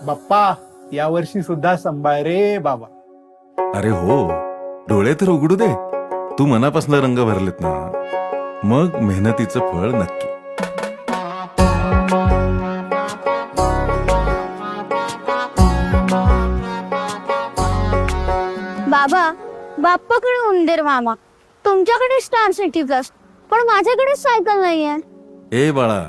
बाप्पा यावर्षी सुद्धा संभाळ रे बाबा. अरे हो, डोळे तर उघडू दे. तू मनापासून रंग भरलेत ना, मग मेहनतीचं फळ नक्की. बाबा, बाप्पाकडे उंदीर मामा, तुमच्याकडे स्टार सिटी प्लस, पण माझ्याकडे सायकल नाहीये. ए बाळा,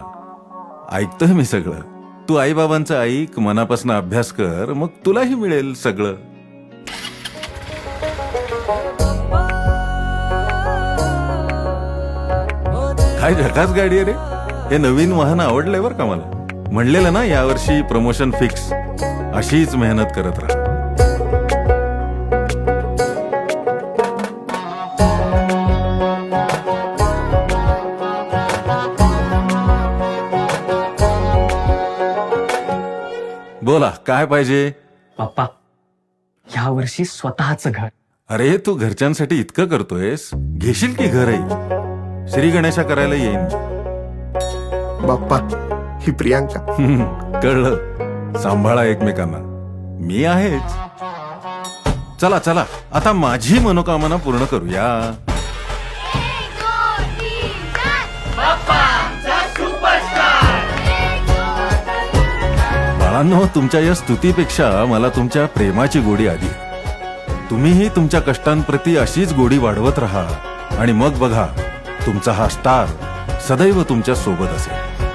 ऐकतोय मी सगळं. तू आई बाबांचं ऐक, मनापासून अभ्यास कर, मग तुलाही मिळेल सगळं. काय झकास गाडी आहे रे. हे नवीन वाहन आवडलंय बर का मला. म्हणलेलं ना यावर्षी प्रमोशन फिक्स. अशीच मेहनत करत राहा. बोला काय पाहिजे. बाप्पा, या वर्षी स्वतःच घर. अरे तू घरच्यांसाठी इतकं करतोयस, घेशील की घरही. श्री गणेशा करायला येईन. बाप्पा, ही प्रियांका. कळलं. सांभाळा एकमेकांना. मी आहेच. चला चला, आता माझी मनोकामना पूर्ण करूया. बाळांनो, तुमच्या या स्तुतीपेक्षा मला तुमच्या प्रेमाची गोडी आधी. तुम्हीही तुमच्या कष्टांप्रती अशीच गोडी वाढवत राहा आणि मग बघा, तुमचा हा स्टार सदैव तुमच्या सोबत असेल.